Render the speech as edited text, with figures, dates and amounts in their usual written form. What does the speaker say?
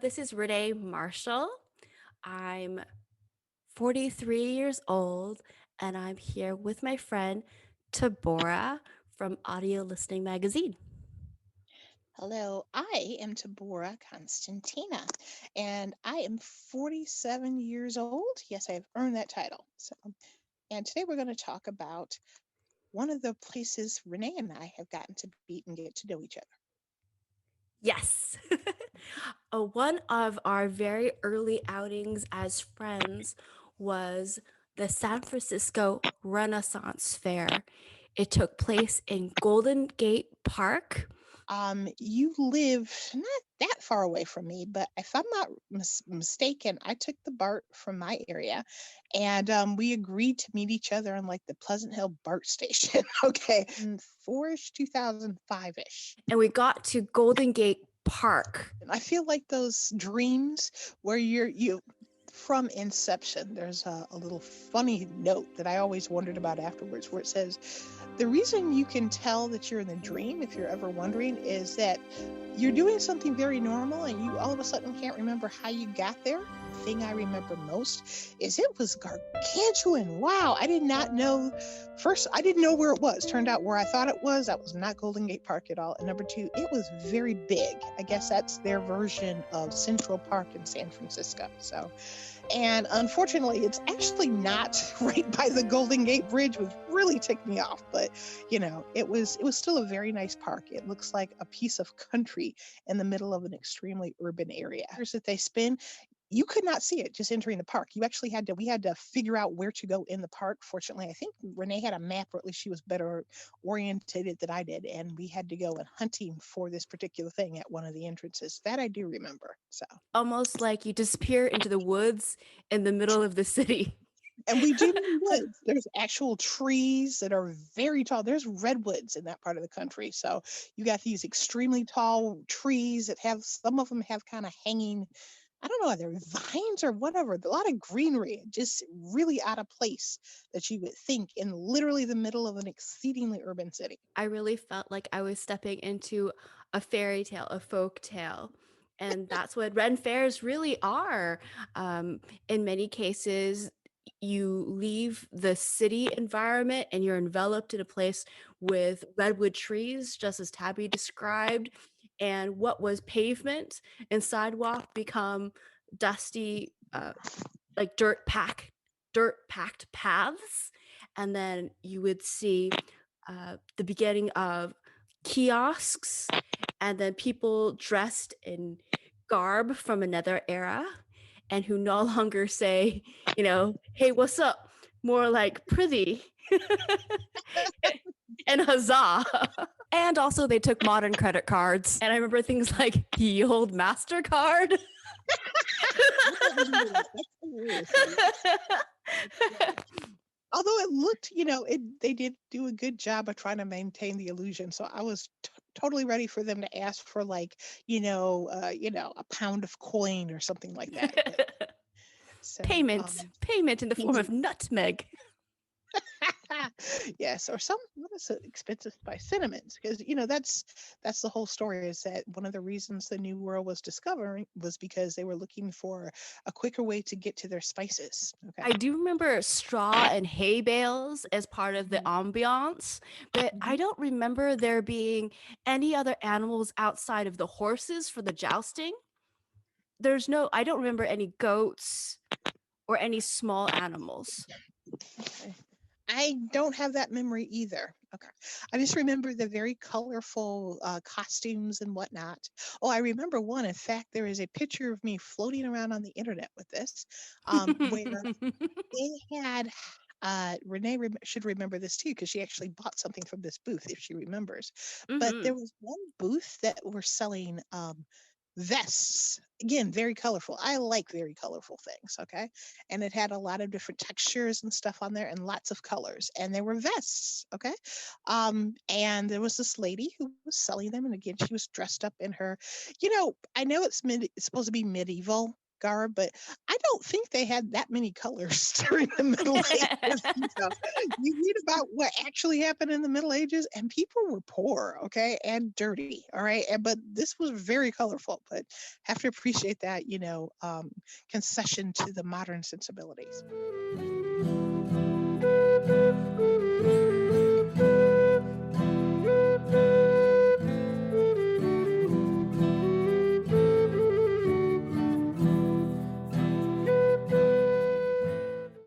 this is Renee Marchol. I'm 43 years old, and I'm here with my friend Tabora from Audio Listening Magazine. Hello, I am Tabora Constantennia, and I am 47 years old. Yes, I have earned that title. And today we're going to talk about one of the places Renee and I have gotten to meet and get to know each other. Yes. One of our very early outings as friends was the San Francisco Renaissance Fair. It took place in Golden Gate Park. You live not that far away from me, but if I'm not mistaken, I took the BART from my area, and we agreed to meet each other on like the Pleasant Hill BART station. Okay, 4-ish, 2005-ish. And we got to Golden Gate Park. And I feel like those dreams where you from inception, there's a little funny note that I always wondered about afterwards, where it says the reason you can tell that you're in the dream, if you're ever wondering, is that you're doing something very normal and you all of a sudden can't remember how you got there. The thing I remember most is it was gargantuan. Wow, I did not know. First, I didn't know where it was. Turned out where I thought it was, that was not Golden Gate Park at all. And number two, it was very big. I guess that's their version of Central Park in San Francisco. And unfortunately, it's actually not right by the Golden Gate Bridge, which really ticked me off. But, it was still a very nice park. It looks like a piece of country in the middle of an extremely urban area. That they spin, you could not see it just entering the park. We had to figure out where to go in the park. Fortunately, I think Renee had a map, or at least she was better oriented than I did. And we had to go and hunting for this particular thing at one of the entrances. That I do remember. So Almost like you disappear into the woods in the middle of the city. And we do in woods. There's actual trees that are very tall. There's redwoods in that part of the country. So you got these extremely tall trees that some of them have kind of hanging, I don't know, are they vines or whatever. A lot of greenery, just really out of place that you would think in literally the middle of an exceedingly urban city. I really felt like I was stepping into a fairy tale, a folk tale. And that's what Ren fairs really are. In many cases, you leave the city environment and you're enveloped in a place with redwood trees, just as Tabby described. And what was pavement and sidewalk become dusty, like dirt packed paths. And then you would see the beginning of kiosks, and then people dressed in garb from another era and who no longer say, hey, what's up? More like prithee and huzzah. And also they took modern credit cards. And I remember things like the old MasterCard. Although it looked, they did do a good job of trying to maintain the illusion. So I was totally ready for them to ask for a pound of coin or something like that. Payment in the form of nutmeg. Yes, or what is it, expensive by cinnamons, because that's the whole story, is that one of the reasons the New World was discovering was because they were looking for a quicker way to get to their spices. Okay. I do remember straw and hay bales as part of the ambiance, but I don't remember there being any other animals outside of the horses for the jousting. I don't remember any goats or any small animals. Okay. I don't have that memory either. Okay. I just remember the very colorful costumes and whatnot. Oh, I remember one. In fact, there is a picture of me floating around on the internet with this, where they had, Renee should remember this too, because she actually bought something from this booth, if she remembers. Mm-hmm. But there was one booth that were selling vests. Again, very colorful. I like very colorful things. Okay. And it had a lot of different textures and stuff on there and lots of colors. And there were vests. Okay. And there was this lady who was selling them. And again, she was dressed up in her, I know it's supposed to be medieval garb, but I don't think they had that many colors during the Middle Ages. You read about what actually happened in the Middle Ages, and people were poor, okay, and dirty, all right. But this was very colorful. But have to appreciate that, concession to the modern sensibilities.